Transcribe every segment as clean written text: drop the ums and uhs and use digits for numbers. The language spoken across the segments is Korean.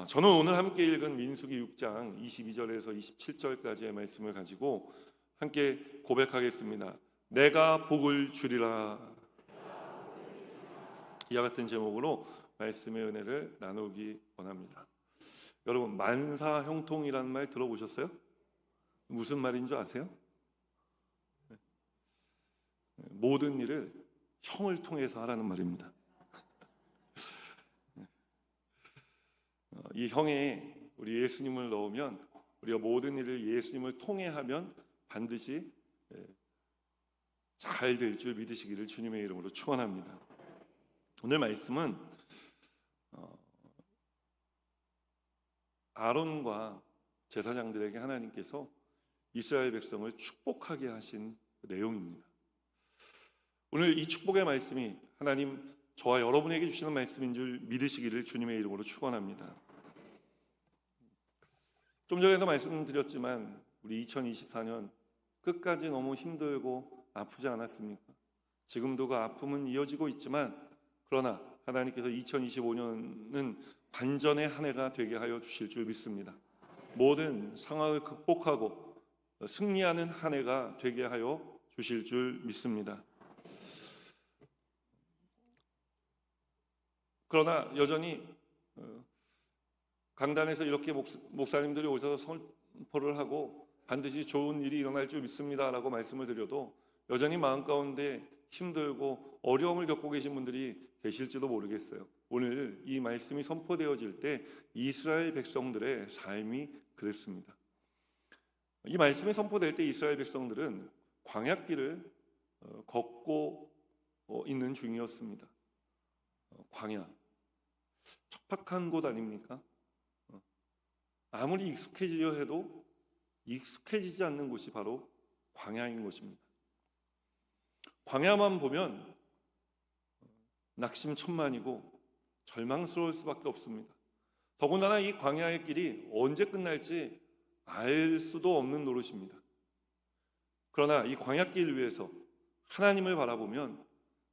저는 오늘 함께 읽은 민수기 6장 22절에서 27절까지의 말씀을 가지고 함께 고백하겠습니다. 내가 복을 주리라. 이와 같은 제목으로 말씀의 은혜를 나누기 원합니다. 여러분, 만사형통이라는 말 들어보셨어요? 무슨 말인 줄 아세요? 모든 일을 형을 통해서 하라는 말입니다. 이 형에 우리 예수님을 넣으면, 우리가 모든 일을 예수님을 통해 하면 반드시 잘 될 줄 믿으시기를 주님의 이름으로 축원합니다. 오늘 말씀은 아론과 제사장들에게 하나님께서 이스라엘 백성을 축복하게 하신 내용입니다. 오늘 이 축복의 말씀이 하나님 저와 여러분에게 주시는 말씀인 줄 믿으시기를 주님의 이름으로 축원합니다. 좀 전에도 말씀드렸지만 우리 2024년 끝까지 너무 힘들고 아프지 않았습니까? 지금도 그 아픔은 이어지고 있지만, 그러나 하나님께서 2025년은 반전의 한 해가 되게 하여 주실 줄 믿습니다. 모든 상황을 극복하고 승리하는 한 해가 되게 하여 주실 줄 믿습니다. 그러나 여전히 강단에서 이렇게 목사님들이 오셔서 선포를 하고 반드시 좋은 일이 일어날 줄 믿습니다라고 말씀을 드려도 여전히 마음 가운데 힘들고 어려움을 겪고 계신 분들이 계실지도 모르겠어요. 오늘 이 말씀이 선포되어질 때 이스라엘 백성들의 삶이 그랬습니다. 이 말씀이 선포될 때 이스라엘 백성들은 광야길을 걷고 있는 중이었습니다. 광야, 척박한 곳 아닙니까? 아무리 익숙해지려 해도 익숙해지지 않는 곳이 바로 광야인 것입니다. 광야만 보면 낙심천만이고 절망스러울 수밖에 없습니다. 더군다나 이 광야의 길이 언제 끝날지 알 수도 없는 노릇입니다. 그러나 이 광야길 위에서 하나님을 바라보면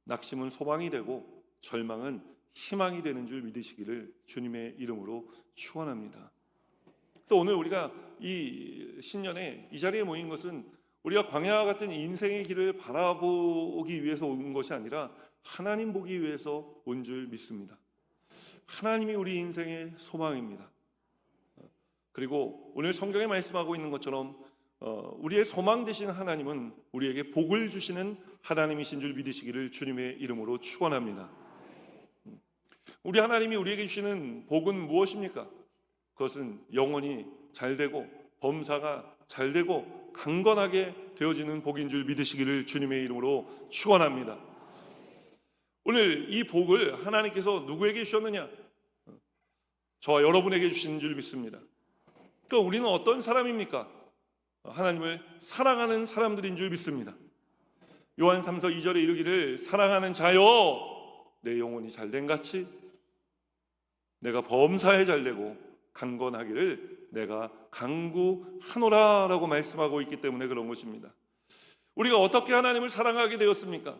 낙심은 소망이 되고 절망은 희망이 되는 줄 믿으시기를 주님의 이름으로 축원합니다. 그래서 오늘 우리가 이 신년에 이 자리에 모인 것은 우리가 광야와 같은 인생의 길을 바라보기 위해서 온 것이 아니라 하나님 보기 위해서 온 줄 믿습니다. 하나님이 우리 인생의 소망입니다. 그리고 오늘 성경에 말씀하고 있는 것처럼 우리의 소망 되신 하나님은 우리에게 복을 주시는 하나님이신 줄 믿으시기를 주님의 이름으로 축원합니다. 우리 하나님이 우리에게 주시는 복은 무엇입니까? 그것은 영혼이 잘되고 범사가 잘되고 강건하게 되어지는 복인 줄 믿으시기를 주님의 이름으로 축원합니다. 오늘 이 복을 하나님께서 누구에게 주셨느냐? 저와 여러분에게 주신 줄 믿습니다. 그럼 우리는 어떤 사람입니까? 하나님을 사랑하는 사람들인 줄 믿습니다. 요한 3서 2절에 이르기를 사랑하는 자여 내 영혼이 잘된 같이 내가 범사에 잘되고 강건하기를 내가 간구하노라 라고 말씀하고 있기 때문에 그런 것입니다. 우리가 어떻게 하나님을 사랑하게 되었습니까?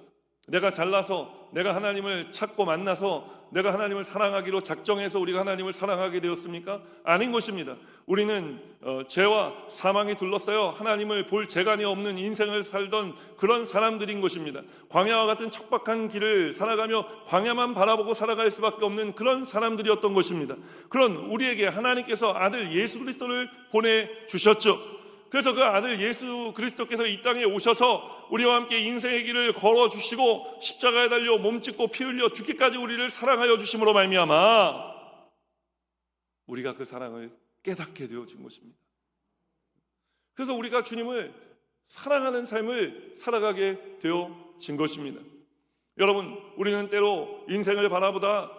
내가 잘나서, 내가 하나님을 찾고 만나서 내가 하나님을 사랑하기로 작정해서 우리가 하나님을 사랑하게 되었습니까? 아닌 것입니다. 우리는 죄와 사망이 둘러싸여 하나님을 볼 재간이 없는 인생을 살던 그런 사람들인 것입니다. 광야와 같은 척박한 길을 살아가며 광야만 바라보고 살아갈 수밖에 없는 그런 사람들이었던 것입니다. 그런 우리에게 하나님께서 아들 예수 그리스도를 보내주셨죠. 그래서 그 아들 예수 그리스도께서 이 땅에 오셔서 우리와 함께 인생의 길을 걸어주시고 십자가에 달려 몸짓고 피 흘려 죽기까지 우리를 사랑하여 주심으로 말미암아 우리가 그 사랑을 깨닫게 되어진 것입니다. 그래서 우리가 주님을 사랑하는 삶을 살아가게 되어진 것입니다. 여러분, 우리는 때로 인생을 바라보다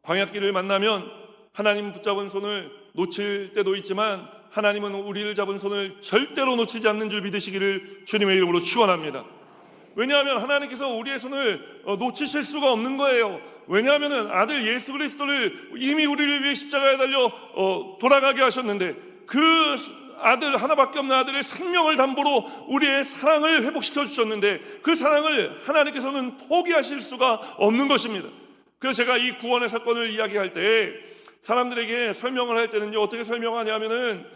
광야길을 만나면 하나님 붙잡은 손을 놓칠 때도 있지만 하나님은 우리를 잡은 손을 절대로 놓치지 않는 줄 믿으시기를 주님의 이름으로 축원합니다. 왜냐하면 하나님께서 우리의 손을 놓치실 수가 없는 거예요. 왜냐하면 아들 예수 그리스도를 이미 우리를 위해 십자가에 달려 돌아가게 하셨는데, 그 아들 하나밖에 없는 아들의 생명을 담보로 우리의 사랑을 회복시켜 주셨는데 그 사랑을 하나님께서는 포기하실 수가 없는 것입니다. 그래서 제가 이 구원의 사건을 이야기할 때 사람들에게 설명을 할 때는요, 어떻게 설명하냐면은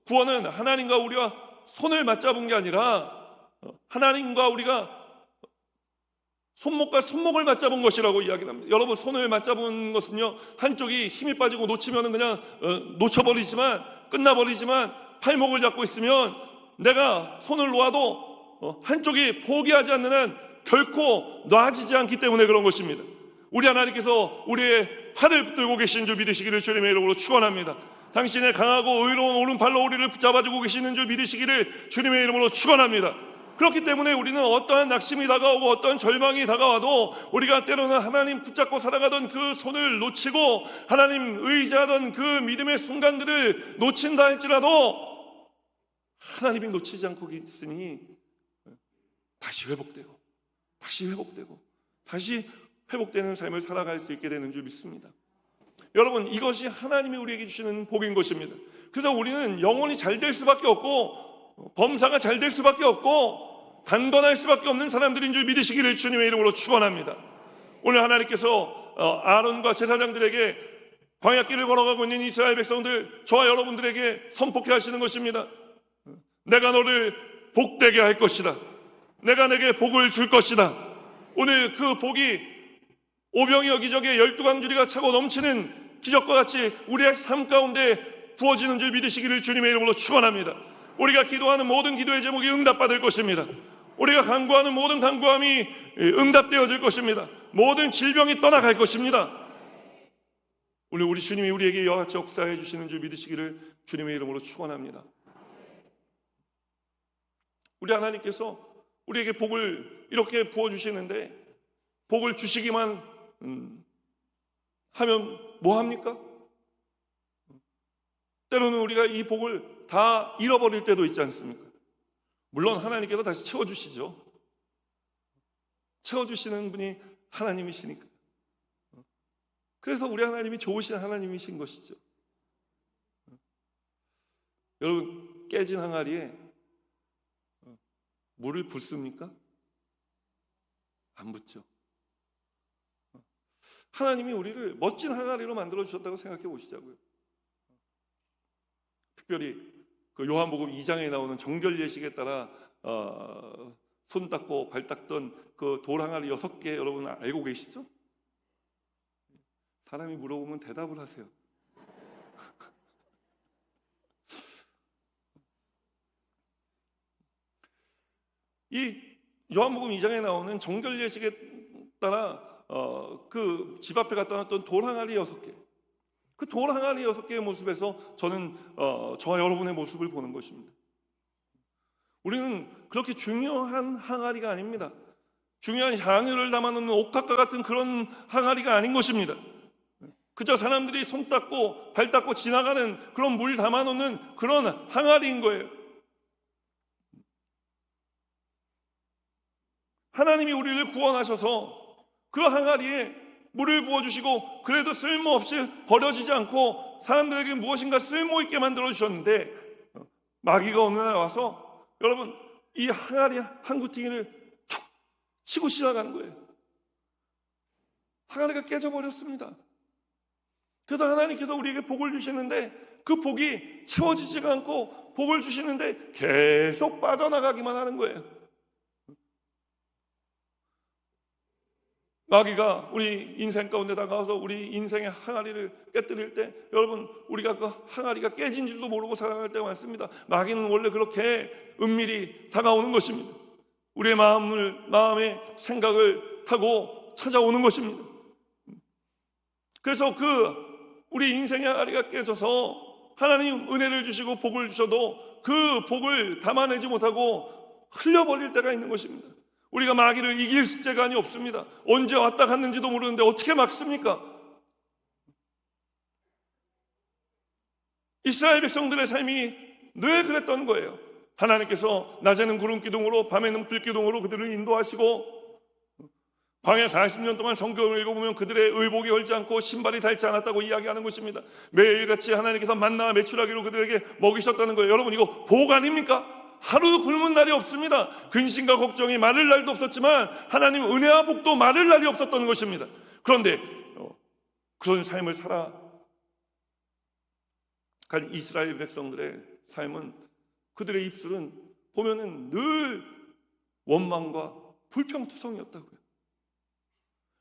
구원은 하나님과 우리가 손을 맞잡은 게 아니라 하나님과 우리가 손목과 손목을 맞잡은 것이라고 이야기합니다. 여러분, 손을 맞잡은 것은요, 한쪽이 힘이 빠지고 놓치면은 그냥 놓쳐버리지만, 끝나버리지만, 팔목을 잡고 있으면 내가 손을 놓아도 한쪽이 포기하지 않는 한 결코 놔지지 않기 때문에 그런 것입니다. 우리 하나님께서 우리의 팔을 붙들고 계신 줄 믿으시기를 주님의 이름으로 축원합니다. 당신의 강하고 의로운 오른팔로 우리를 붙잡아주고 계시는 줄 믿으시기를 주님의 이름으로 축원합니다. 그렇기 때문에 우리는 어떠한 낙심이 다가오고 어떠한 절망이 다가와도 우리가 때로는 하나님 붙잡고 살아가던 그 손을 놓치고 하나님 의지하던 그 믿음의 순간들을 놓친다 할지라도 하나님이 놓치지 않고 있으니 다시 회복되고 다시 회복되는 삶을 살아갈 수 있게 되는 줄 믿습니다. 여러분, 이것이 하나님이 우리에게 주시는 복인 것입니다. 그래서 우리는 영혼이 잘 될 수밖에 없고 범사가 잘 될 수밖에 없고 강건할 수밖에 없는 사람들인 줄 믿으시기를 주님의 이름으로 축원합니다. 오늘 하나님께서 아론과 제사장들에게 광야길을 걸어가고 있는 이스라엘 백성들, 저와 여러분들에게 선포케 하시는 것입니다. 내가 너를 복되게 할 것이다. 내가 내게 복을 줄 것이다. 오늘 그 복이 오병이 여기저기에 12강줄이가 차고 넘치는 기적과 같이 우리의 삶 가운데 부어지는 줄 믿으시기를 주님의 이름으로 축원합니다. 우리가 기도하는 모든 기도의 제목이 응답받을 것입니다. 우리가 간구하는 모든 간구함이 응답되어질 것입니다. 모든 질병이 떠나갈 것입니다. 오늘 우리 주님이 우리에게 이와 같이 역사해 주시는 줄 믿으시기를 주님의 이름으로 축원합니다. 우리 하나님께서 우리에게 복을 이렇게 부어주시는데 복을 주시기만 하면 뭐합니까? 때로는 우리가 이 복을 다 잃어버릴 때도 있지 않습니까? 물론 하나님께서 다시 채워주시죠. 채워주시는 분이 하나님이시니까. 그래서 우리 하나님이 좋으신 하나님이신 것이죠. 여러분, 깨진 항아리에 물을 붓습니까? 안 붓죠. 하나님이 우리를 멋진 항아리로 만들어 주셨다고 생각해 보시자고요. 특별히 그 요한복음 2장에 나오는 정결 예식에 따라 손 닦고 발 닦던 그 돌 항아리 6개 여러분 알고 계시죠? 사람이 물어보면 대답을 하세요. 이 요한복음 2장에 나오는 정결 예식에 따라 그 집 앞에 갖다 놨던 돌 항아리 6개, 그 돌 항아리 6개의 모습에서 저는 저와 여러분의 모습을 보는 것입니다. 우리는 그렇게 중요한 항아리가 아닙니다. 중요한 향유를 담아놓는 옥합과 같은 그런 항아리가 아닌 것입니다. 그저 사람들이 손 닦고 발 닦고 지나가는 그런 물 담아놓는 그런 항아리인 거예요. 하나님이 우리를 구원하셔서 그 항아리에 물을 부어주시고 그래도 쓸모없이 버려지지 않고 사람들에게 무엇인가 쓸모있게 만들어주셨는데 마귀가 어느 날 와서 여러분 이 항아리 한 구퉁이를 툭 치고 지나가는 거예요. 항아리가 깨져버렸습니다. 그래서 하나님께서 우리에게 복을 주시는데 그 복이 채워지지가 않고 복을 주시는데 계속 빠져나가기만 하는 거예요. 마귀가 우리 인생 가운데 다가와서 우리 인생의 항아리를 깨뜨릴 때 여러분 우리가 그 항아리가 깨진 줄도 모르고 살아갈 때가 많습니다. 마귀는 원래 그렇게 은밀히 다가오는 것입니다. 우리의 마음의 생각을 타고 찾아오는 것입니다. 그래서 우리 인생의 항아리가 깨져서 하나님 은혜를 주시고 복을 주셔도 그 복을 담아내지 못하고 흘려버릴 때가 있는 것입니다. 우리가 마귀를 이길 수재간이 없습니다. 언제 왔다 갔는지도 모르는데 어떻게 막습니까? 이스라엘 백성들의 삶이 늘 그랬던 거예요. 하나님께서 낮에는 구름 기둥으로 밤에는 불 기둥으로 그들을 인도하시고 광야 40년 동안 성경을 읽어보면 그들의 의복이 헐지 않고 신발이 닳지 않았다고 이야기하는 것입니다. 매일같이 하나님께서 만나와 메추라기로 그들에게 먹이셨다는 거예요. 여러분 이거 복 아닙니까? 하루도 굶은 날이 없습니다. 근심과 걱정이 마를 날도 없었지만 하나님 은혜와 복도 마를 날이 없었던 것입니다. 그런데 그런 삶을 살아갈 이스라엘 백성들의 삶은, 그들의 입술은 보면은 늘 원망과 불평투성이었다고요.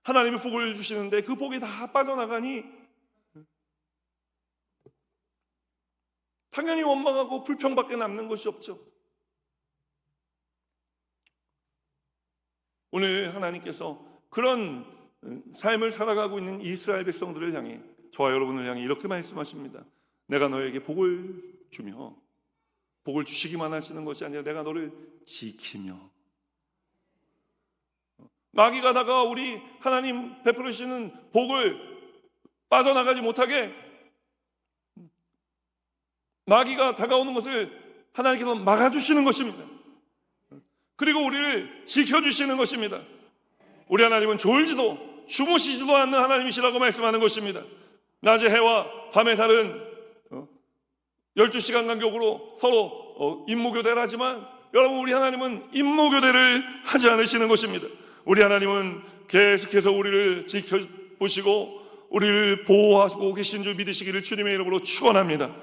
하나님의 복을 주시는데 그 복이 다 빠져나가니 당연히 원망하고 불평밖에 남는 것이 없죠. 오늘 하나님께서 그런 삶을 살아가고 있는 이스라엘 백성들을 향해, 저와 여러분을 향해 이렇게 말씀하십니다. 내가 너에게 복을 주며, 복을 주시기만 하시는 것이 아니라 내가 너를 지키며. 마귀가 다가와 우리 하나님 베풀어 주시는 복을 빠져나가지 못하게, 마귀가 다가오는 것을 하나님께서 막아주시는 것입니다. 그리고 우리를 지켜주시는 것입니다. 우리 하나님은 졸지도 주무시지도 않는 하나님이시라고 말씀하는 것입니다. 낮의 해와 밤의 달은 12시간 간격으로 서로 임무교대를 하지만, 여러분, 우리 하나님은 임무교대를 하지 않으시는 것입니다. 우리 하나님은 계속해서 우리를 지켜보시고 우리를 보호하고 계신 줄 믿으시기를 주님의 이름으로 축원합니다.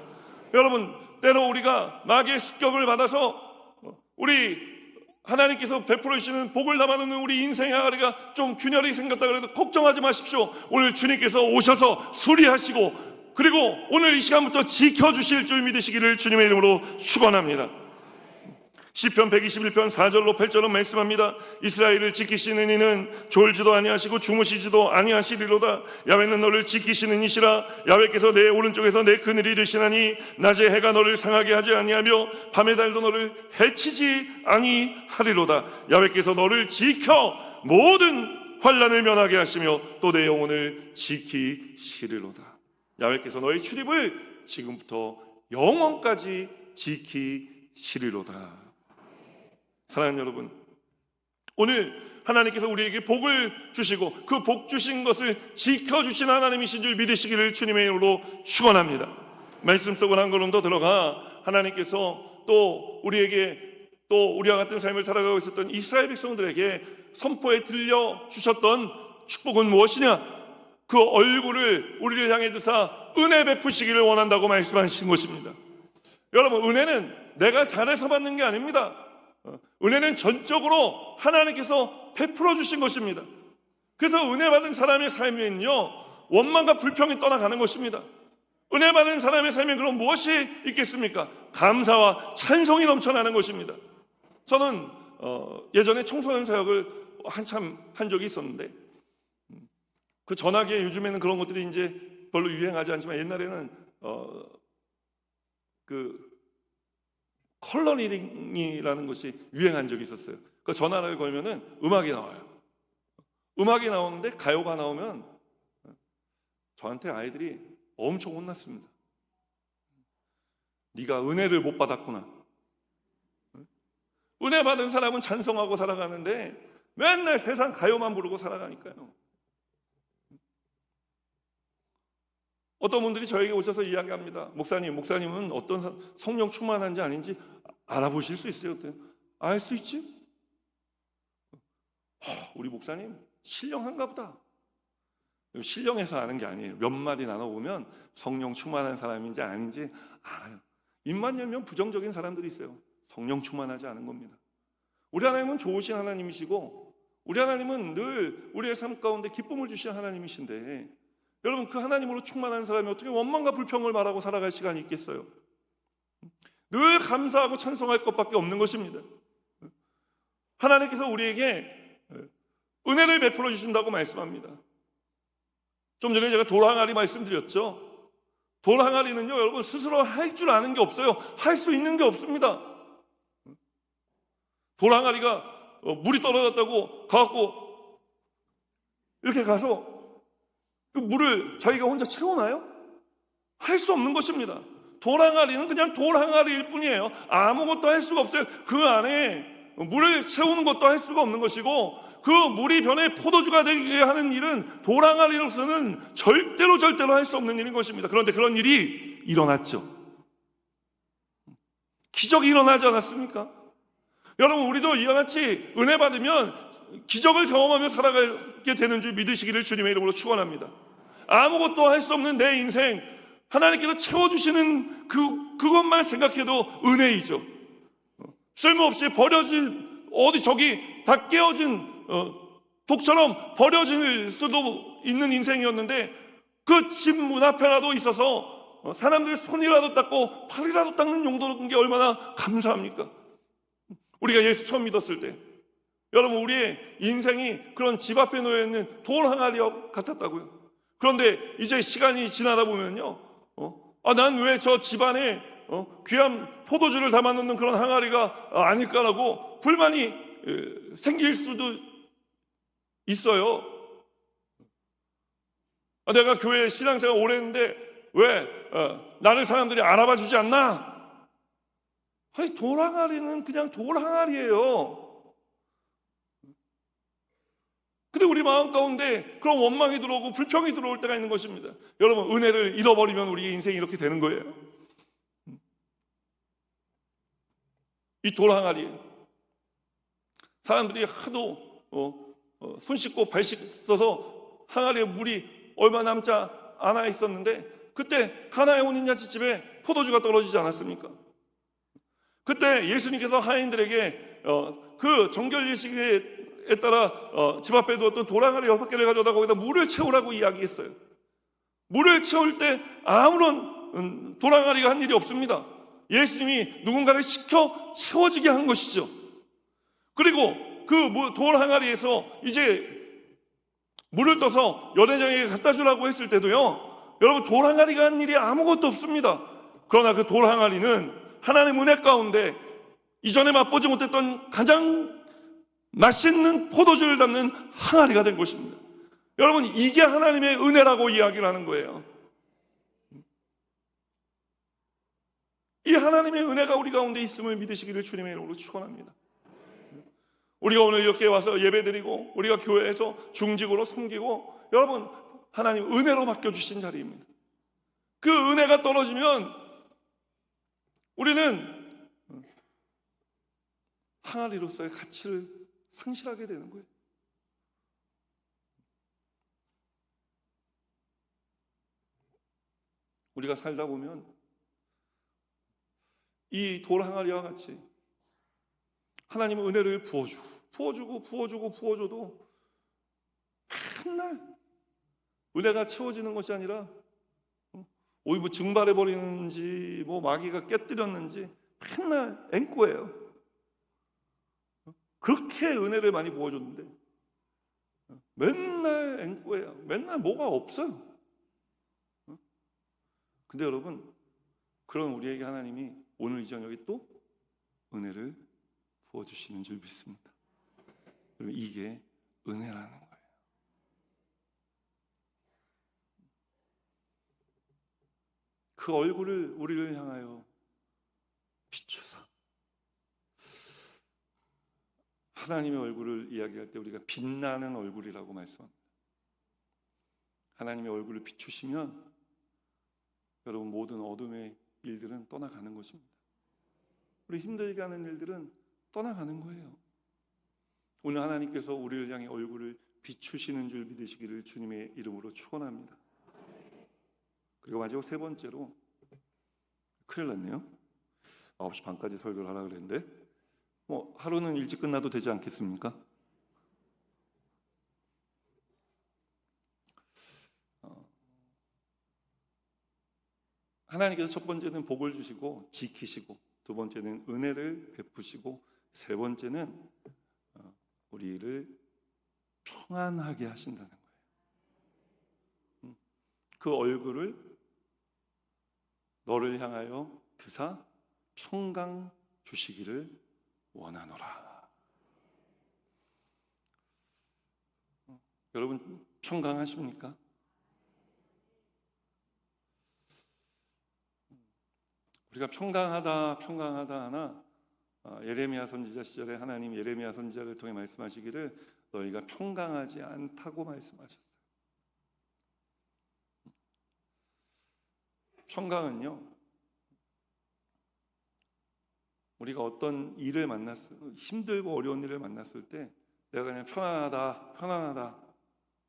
여러분, 때로 우리가 마귀의 습격을 받아서 우리 하나님께서 베풀어 주시는 복을 담아놓는 우리 인생의 항아리가 좀 균열이 생겼다 그래도 걱정하지 마십시오. 오늘 주님께서 오셔서 수리하시고, 그리고 오늘 이 시간부터 지켜주실 줄 믿으시기를 주님의 이름으로 축원합니다. 시편 121편 4절로 8절은 말씀합니다. 이스라엘을 지키시는 이는 졸지도 아니하시고 주무시지도 아니하시리로다. 야훼는 너를 지키시는 이시라. 야훼께서 내 오른쪽에서 내 그늘이 되시나니 낮에 해가 너를 상하게 하지 아니하며 밤의 달도 너를 해치지 아니하리로다. 야훼께서 너를 지켜 모든 환난을 면하게 하시며 또 내 영혼을 지키시리로다. 야훼께서 너의 출입을 지금부터 영원까지 지키시리로다. 사랑하는 여러분, 오늘 하나님께서 우리에게 복을 주시고 그 복 주신 것을 지켜주신 하나님이신 줄 믿으시기를 주님의 이름으로 축원합니다. 말씀 속으로 한 걸음 더 들어가 하나님께서 또 우리에게, 또 우리와 같은 삶을 살아가고 있었던 이스라엘 백성들에게 선포에 들려주셨던 축복은 무엇이냐? 그 얼굴을 우리를 향해 두사 은혜 베푸시기를 원한다고 말씀하신 것입니다. 여러분, 은혜는 내가 잘해서 받는 게 아닙니다. 은혜는 전적으로 하나님께서 베풀어 주신 것입니다. 그래서 은혜 받은 사람의 삶에는요, 원망과 불평이 떠나가는 것입니다. 은혜 받은 사람의 삶에 그럼 무엇이 있겠습니까? 감사와 찬송이 넘쳐나는 것입니다. 저는 예전에 청소년 사역을 한참 한 적이 있었는데, 그 전화기에 요즘에는 그런 것들이 이제 별로 유행하지 않지만 옛날에는 그 컬러링이라는 것이 유행한 적이 있었어요. 그 전화를 걸면은 음악이 나와요. 음악이 나오는데 가요가 나오면 저한테 아이들이 엄청 혼났습니다. 네가 은혜를 못 받았구나. 은혜 받은 사람은 찬송하고 살아가는데 맨날 세상 가요만 부르고 살아가니까요. 어떤 분들이 저에게 오셔서 이야기합니다. 목사님은 어떤 성령 충만한지 아닌지 알아보실 수 있어요? 알 수 있지? 우리 목사님 신령한가 보다. 신령해서 아는 게 아니에요. 몇 마디 나눠보면 성령 충만한 사람인지 아닌지 알아요. 입만 열면 부정적인 사람들이 있어요. 성령 충만하지 않은 겁니다. 우리 하나님은 좋으신 하나님이시고 우리 하나님은 늘 우리의 삶 가운데 기쁨을 주신 하나님이신데, 여러분, 그 하나님으로 충만한 사람이 어떻게 원망과 불평을 말하고 살아갈 시간이 있겠어요? 늘 감사하고 찬송할 것밖에 없는 것입니다. 하나님께서 우리에게 은혜를 베풀어 주신다고 말씀합니다. 좀 전에 제가 돌항아리 말씀드렸죠. 돌항아리는요, 여러분, 스스로 할 줄 아는 게 없어요. 할 수 있는 게 없습니다. 돌항아리가 물이 떨어졌다고 가갖고 이렇게 가서 그 물을 자기가 혼자 채우나요? 할 수 없는 것입니다. 돌항아리는 그냥 돌항아리일 뿐이에요. 아무것도 할 수가 없어요. 그 안에 물을 채우는 것도 할 수가 없는 것이고, 그 물이 변해 포도주가 되게 하는 일은 돌항아리로서는 절대로 할 수 없는 일인 것입니다. 그런데 그런 일이 일어났죠. 기적이 일어나지 않았습니까? 여러분, 우리도 이와 같이 은혜 받으면 기적을 경험하며 살아가게 되는 줄 믿으시기를 주님의 이름으로 축원합니다. 아무것도 할 수 없는 내 인생, 하나님께서 채워주시는 그것만 생각해도 은혜이죠. 쓸모없이 버려진, 어디 저기 다 깨어진 독처럼 버려질 수도 있는 인생이었는데, 그 집 문 앞에라도 있어서 사람들 손이라도 닦고 팔이라도 닦는 용도인 게 얼마나 감사합니까? 우리가 예수 처음 믿었을 때, 여러분, 우리의 인생이 그런 집 앞에 놓여있는 돌 항아리 같았다고요. 그런데 이제 시간이 지나다 보면요, 난 왜 저 집안에 귀한 포도주를 담아놓는 그런 항아리가 아닐까라고 불만이 생길 수도 있어요. 내가 교회 신앙생활 오래 했는데 왜 나를 사람들이 알아봐 주지 않나? 아니, 돌 항아리는 그냥 돌 항아리예요. 근데 우리 마음 가운데 그런 원망이 들어오고 불평이 들어올 때가 있는 것입니다. 여러분, 은혜를 잃어버리면 우리의 인생이 이렇게 되는 거예요. 이 돌 항아리, 사람들이 하도 손 씻고 발 씻어서 항아리에 물이 얼마 남지 않아 있었는데, 그때 가나에 온 인자집에 포도주가 떨어지지 않았습니까? 그때 예수님께서 하인들에게 그 정결 예식에 따라 집 앞에 두었던 돌 항아리 6개를 가져다 거기다 물을 채우라고 이야기했어요. 물을 채울 때 아무런 돌 항아리가 한 일이 없습니다. 예수님이 누군가를 시켜 채워지게 한 것이죠. 그리고 그 돌 항아리에서 이제 물을 떠서 연회장에게 갖다 주라고 했을 때도요, 여러분, 돌 항아리가 한 일이 아무것도 없습니다. 그러나 그 돌 항아리는 하나님의 은혜 가운데 이전에 맛보지 못했던 가장 맛있는 포도주를 담는 항아리가 된 것입니다. 여러분, 이게 하나님의 은혜라고 이야기를 하는 거예요. 이 하나님의 은혜가 우리 가운데 있음을 믿으시기를 주님의 이름으로 축원합니다. 우리가 오늘 이렇게 와서 예배드리고 우리가 교회에서 중직으로 섬기고, 여러분, 하나님 은혜로 맡겨주신 자리입니다. 그 은혜가 떨어지면 우리는 항아리로서의 가치를 상실하게 되는 거예요. 우리가 살다 보면 이 돌 항아리와 같이 하나님의 은혜를 부어줘도 맨날 은혜가 채워지는 것이 아니라 어디 뭐 증발해버리는지 뭐 마귀가 깨뜨렸는지 맨날 앵꼬예요. 그렇게 은혜를 많이 부어줬는데 맨날 앵꼬예요. 맨날 뭐가 없어요. 근데 여러분, 그런 우리에게 하나님이 오늘 이 저녁에 또 은혜를 부어주시는 줄 믿습니다. 여러분, 이게 은혜라는 거예요. 그 얼굴을 우리를 향하여 비추사. 하나님의 얼굴을 이야기할 때 우리가 빛나는 얼굴이라고 말씀합니다. 하나님의 얼굴을 비추시면 여러분, 모든 어둠의 일들은 떠나가는 것입니다. 우리 힘들게 하는 일들은 떠나가는 거예요. 오늘 하나님께서 우리를 향해 얼굴을 비추시는 줄 믿으시기를 주님의 이름으로 축원합니다. 그리고 마지막 세 번째로, 큰일 났네요. 9시 반까지 설교를 하려고 그랬는데 뭐 하루는 일찍 끝나도 되지 않겠습니까? 하나님께서 첫 번째는 복을 주시고 지키시고, 두 번째는 은혜를 베푸시고, 세 번째는 우리를 평안하게 하신다는 거예요. 그 얼굴을 너를 향하여 드사 평강 주시기를 원하노라. 여러분, 평강하십니까? 우리가 평강하다 하나, 예레미야 선지자 시절에 하나님 예레미야 선지자를 통해 말씀하시기를 너희가 평강하지 않다고 말씀하셨어요. 평강은요, 우리가 어떤 일을 힘들고 어려운 일을 만났을 때 내가 그냥 편안하다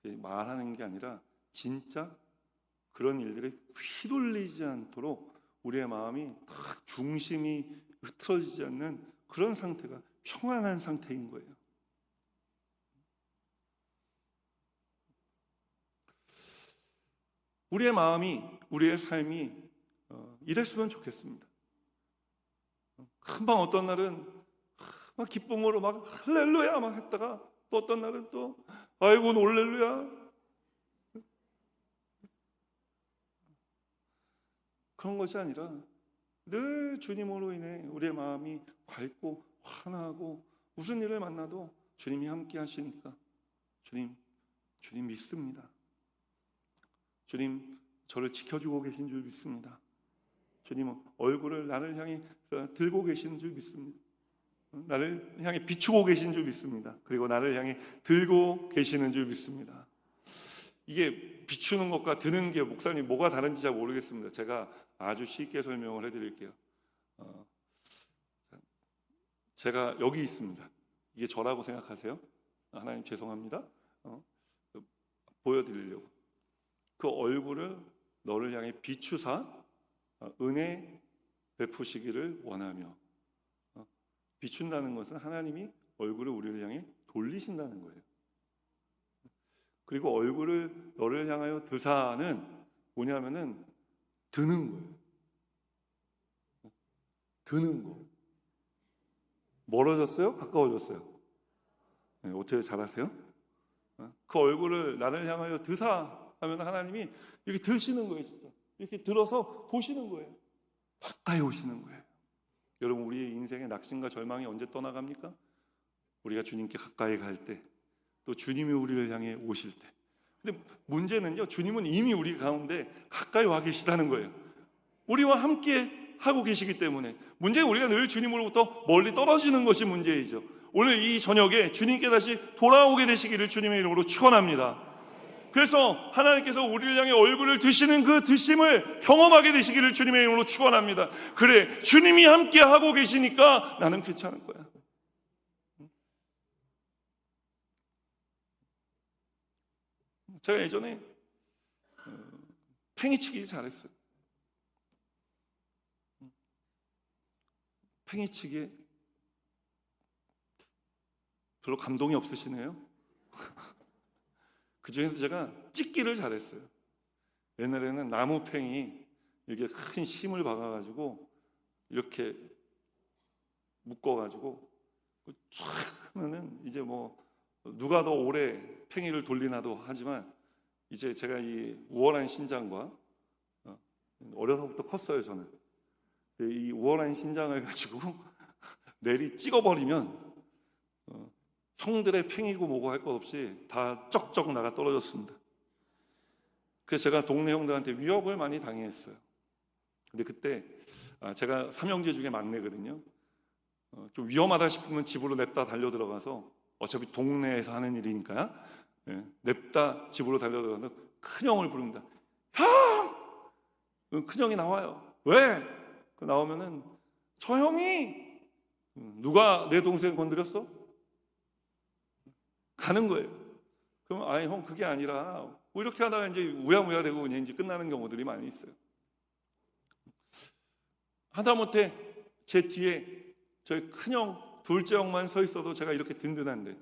말하는 게 아니라 진짜 그런 일들에 휘둘리지 않도록 우리의 마음이 딱 중심이 흐트러지지 않는 그런 상태가 평안한 상태인 거예요. 우리의 마음이, 우리의 삶이 이랬으면 좋겠습니다. 금방 어떤 날은 막 기쁨으로 막 할렐루야 막 했다가 또 어떤 날은 또 아이고 놀렐루야, 그런 것이 아니라 늘 주님으로 인해 우리의 마음이 밝고 환하고 무슨 일을 만나도 주님이 함께 하시니까 주님 믿습니다. 주님 저를 지켜주고 계신 줄 믿습니다. 주님 얼굴을 나를 향해 들고 계시는 줄 믿습니다. 나를 향해 비추고 계신 줄 믿습니다. 그리고 나를 향해 들고 계시는 줄 믿습니다. 이게 비추는 것과 드는 게 목사님 뭐가 다른지 잘 모르겠습니다. 제가 아주 쉽게 설명을 해드릴게요. 제가 여기 있습니다. 이게 저라고 생각하세요? 하나님 죄송합니다. 보여드리려고. 그 얼굴을 너를 향해 비추사 은혜 베푸시기를 원하며, 비춘다는 것은 하나님이 얼굴을 우리를 향해 돌리신다는 거예요. 그리고 얼굴을 너를 향하여 드사는 뭐냐면은 드는 거예요. 드는 거. 멀어졌어요? 가까워졌어요? 네, 어떻게 잘하세요? 그 얼굴을 나를 향하여 드사 하면 하나님이 이렇게 드시는 거예요. 진짜 이렇게 들어서 보시는 거예요. 가까이 오시는 거예요. 여러분, 우리의 인생의 낙심과 절망이 언제 떠나갑니까? 우리가 주님께 가까이 갈 때, 또 주님이 우리를 향해 오실 때. 근데 문제는요, 주님은 이미 우리 가운데 가까이 와 계시다는 거예요. 우리와 함께 하고 계시기 때문에. 문제는 우리가 늘 주님으로부터 멀리 떨어지는 것이 문제이죠. 오늘 이 저녁에 주님께 다시 돌아오게 되시기를 주님의 이름으로 축원합니다. 그래서 하나님께서 우리를 향해 얼굴을 드시는 그 드심을 경험하게 되시기를 주님의 이름으로 축원합니다. 그래, 주님이 함께 하고 계시니까 나는 괜찮은 거야. 제가 예전에 팽이치기 잘했어요. 팽이치기에 별로 감동이 없으시네요. 그 중에서 제가 찍기를 잘했어요. 옛날에는 나무 팽이 이렇게 큰 심을 박아가지고 이렇게 묶어가지고 쫙 하면은 이제 뭐 누가 더 오래 팽이를 돌리나도 하지만, 이제 제가 이 우월한 신장과 어려서부터 컸어요. 저는 이 우월한 신장을 가지고 내리 찍어버리면 형들의 팽이고 뭐고 할 것 없이 다 쩍쩍 나가 떨어졌습니다. 그래서 제가 동네 형들한테 위협을 많이 당했어요. 근데 그때 제가 삼형제 중에 막내거든요. 좀 위험하다 싶으면 집으로 냅다 달려 들어가서, 어차피 동네에서 하는 일이니까 냅다 집으로 달려 들어가서 큰형을 부릅니다. 형! 큰형이 나와요. 왜? 나오면은 저 형이 누가 내 동생 건드렸어? 가는 거예요. 그럼 아니 형 그게 아니라 뭐 이렇게 하다가 이제 우야무야 되고 그냥 이제 끝나는 경우들이 많이 있어요. 하다못해 제 뒤에 저희 큰형 둘째 형만 서 있어도 제가 이렇게 든든한데,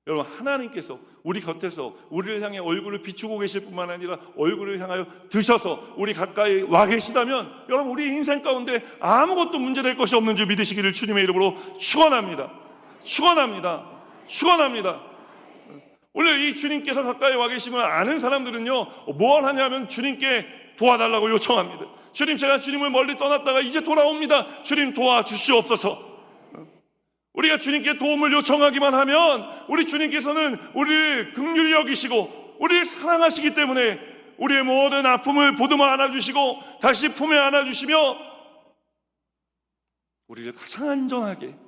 여러분 하나님께서 우리 곁에서 우리를 향해 얼굴을 비추고 계실 뿐만 아니라 얼굴을 향하여 드셔서 우리 가까이 와 계시다면, 여러분 우리 인생 가운데 아무것도 문제될 것이 없는 줄 믿으시기를 주님의 이름으로 축원합니다. 축원합니다. 축원합니다. 오늘 이 주님께서 가까이 와 계시면 아는 사람들은요 뭘 하냐면 주님께 도와달라고 요청합니다. 주님, 제가 주님을 멀리 떠났다가 이제 돌아옵니다. 주님 도와주시옵소서. 우리가 주님께 도움을 요청하기만 하면 우리 주님께서는 우리를 긍휼히 여기시고 우리를 사랑하시기 때문에 우리의 모든 아픔을 보듬어 안아주시고 다시 품에 안아주시며 우리를 가장 안전하게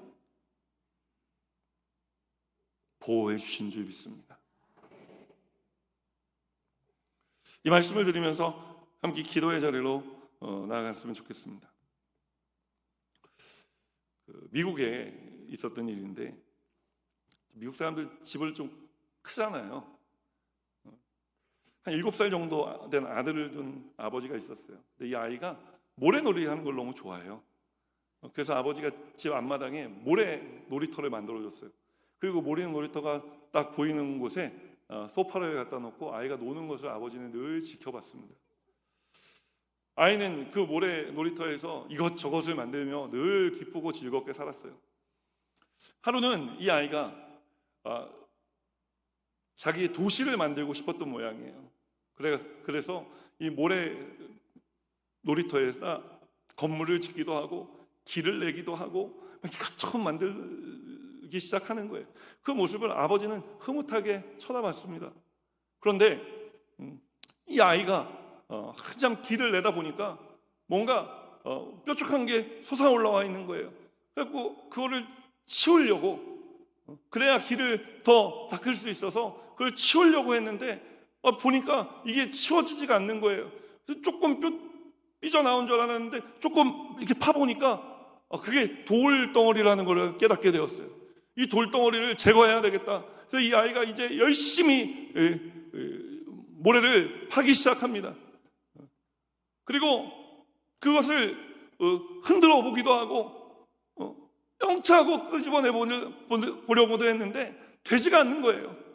보호해 주신 줄 믿습니다. 이 말씀을 드리면서 함께 기도의 자리로 나아갔으면 좋겠습니다. 미국에 있었던 일인데, 미국 사람들 집을 좀 크잖아요. 한 7살 정도 된 아들을 둔 아버지가 있었어요. 근데 이 아이가 모래놀이 하는 걸 너무 좋아해요. 그래서 아버지가 집 앞마당에 모래 놀이터를 만들어줬어요. 그리고 모래 놀이터가 딱 보이는 곳에 소파를 갖다 놓고 아이가 노는 것을 아버지는 늘 지켜봤습니다. 아이는 그 모래 놀이터에서 이것저것을 만들며 늘 기쁘고 즐겁게 살았어요. 하루는 이 아이가 자기의 도시를 만들고 싶었던 모양이에요. 그래서 이 모래 놀이터에서 건물을 짓기도 하고 길을 내기도 하고 이것저것 만들기 시작하는 거예요. 그 모습을 아버지는 흐뭇하게 쳐다봤습니다. 그런데 이 아이가 한참 길을 내다 보니까 뭔가 뾰족한 게 솟아올라와 있는 거예요. 그래서 그거를 치우려고, 그래야 길을 더 닦을 수 있어서 그걸 치우려고 했는데 보니까 이게 치워지지가 않는 거예요. 조금 삐져나온 줄 알았는데 조금 이렇게 파보니까 그게 돌덩어리라는 걸 깨닫게 되었어요. 이 돌덩어리를 제거해야 되겠다. 그래서 이 아이가 이제 열심히 모래를 파기 시작합니다. 그리고 그것을 흔들어 보기도 하고 영차하고 끄집어내 보려고도 했는데 되지가 않는 거예요.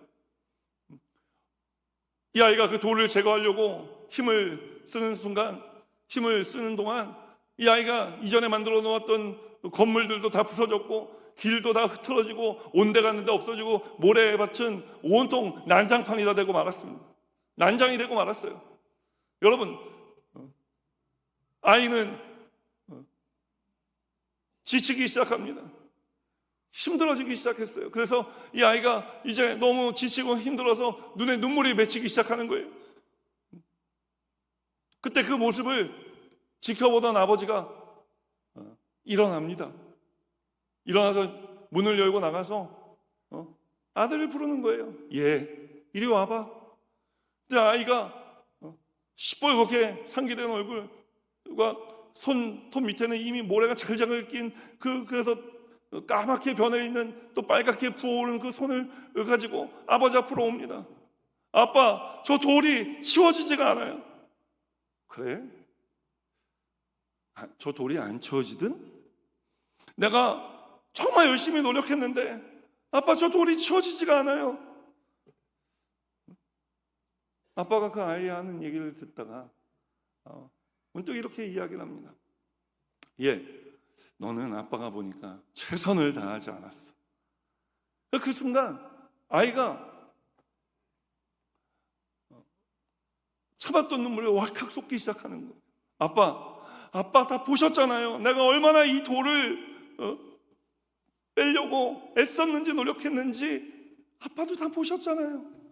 이 아이가 그 돌을 제거하려고 힘을 쓰는 동안 이 아이가 이전에 만들어 놓았던 건물들도 다 부서졌고 길도 다 흐트러지고 온데 갔는데 없어지고 모래밭은 온통 난장판이 다 되고 말았습니다. 난장이 되고 말았어요. 여러분, 아이는 지치기 시작합니다. 힘들어지기 시작했어요. 그래서 이 아이가 이제 너무 지치고 힘들어서 눈에 눈물이 맺히기 시작하는 거예요. 그때 그 모습을 지켜보던 아버지가 일어납니다. 일어나서 문을 열고 나가서 아들을 부르는 거예요. 얘, 이리 와봐. 근데 아이가 시뻘겋게 상기된 얼굴과 손 밑에는 이미 모래가 자글자글 낀 그래서 까맣게 변해 있는 또 빨갛게 부어오른 그 손을 가지고 아버지 앞으로 옵니다. 아빠, 저 돌이 치워지지가 않아요. 그래? 저 돌이 안 치워지든? 내가 정말 열심히 노력했는데 아빠, 저 돌이 치워지지가 않아요. 아빠가 그 아이의 하는 얘기를 듣다가 문득 이렇게 이야기를 합니다. 얘, 너는 아빠가 보니까 최선을 다하지 않았어. 그 순간 아이가 참았던 눈물이 왈칵 쏟기 시작하는 거예요. 아빠 다 보셨잖아요. 내가 얼마나 이 돌을 빼려고 애썼는지 노력했는지 아빠도 다 보셨잖아요.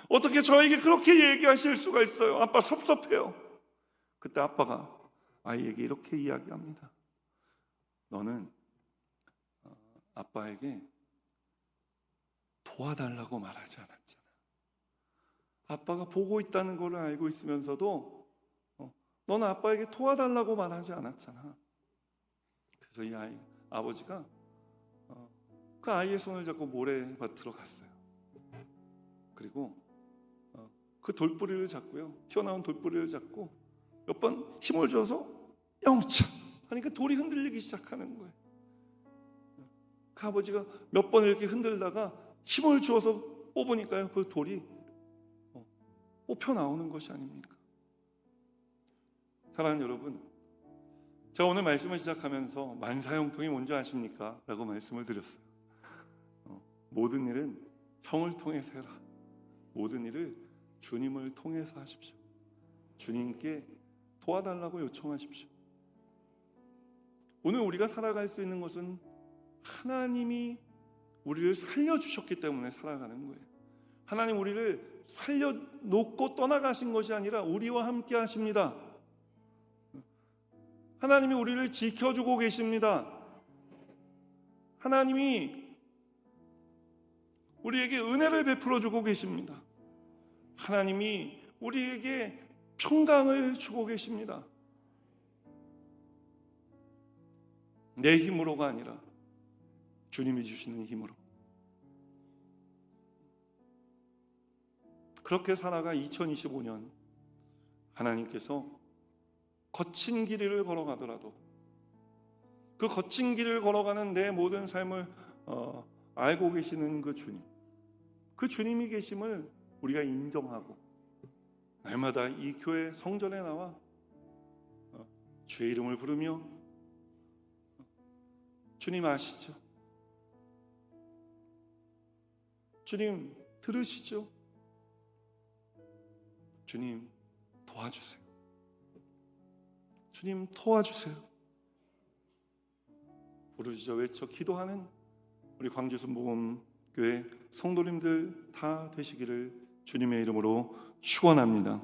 어떻게 저에게 그렇게 얘기하실 수가 있어요? 아빠 섭섭해요. 그때 아빠가 아이에게 이렇게 이야기합니다. 너는 아빠에게 도와달라고 말하지 않았잖아. 아빠가 보고 있다는 걸 알고 있으면서도 너는 아빠에게 도와달라고 말하지 않았잖아. 그래서 이 아버지가 그 아이의 손을 잡고 모래밭으로 갔어요. 그리고 그 돌뿌리를 잡고요, 튀어나온 돌뿌리를 잡고 몇 번 힘을 줘서 영차 하니까 돌이 흔들리기 시작하는 거예요. 그 아버지가 몇 번 이렇게 흔들다가 힘을 주어서 뽑으니까요, 그 돌이 뽑혀 나오는 것이 아닙니까? 사랑하는 여러분, 제가 오늘 말씀을 시작하면서 만사형통이 뭔지 아십니까? 라고 말씀을 드렸어요. 모든 일은 형을 통해서 해라. 모든 일을 주님을 통해서 하십시오. 주님께 도와달라고 요청하십시오. 오늘 우리가 살아갈 수 있는 것은 하나님이 우리를 살려주셨기 때문에 살아가는 거예요. 하나님 우리를 살려놓고 떠나가신 것이 아니라 우리와 함께 하십니다. 하나님이 우리를 지켜주고 계십니다. 하나님이 우리에게 은혜를 베풀어주고 계십니다. 하나님이 우리에게 평강을 주고 계십니다. 내 힘으로가 아니라 주님이 주시는 힘으로. 그렇게 살아가 2025년 하나님께서 거친 길을 걸어가더라도 그 거친 길을 걸어가는 내 모든 삶을 알고 계시는 그 주님, 그 주님이 계심을 우리가 인정하고 날마다 이 교회 성전에 나와 주의 이름을 부르며 주님 아시죠? 주님 들으시죠? 주님 도와주세요. 주님 도와주세요. 부르짖어 외쳐 기도하는 우리 광주순복음교회 성도님들 다 되시기를 주님의 이름으로 축원합니다.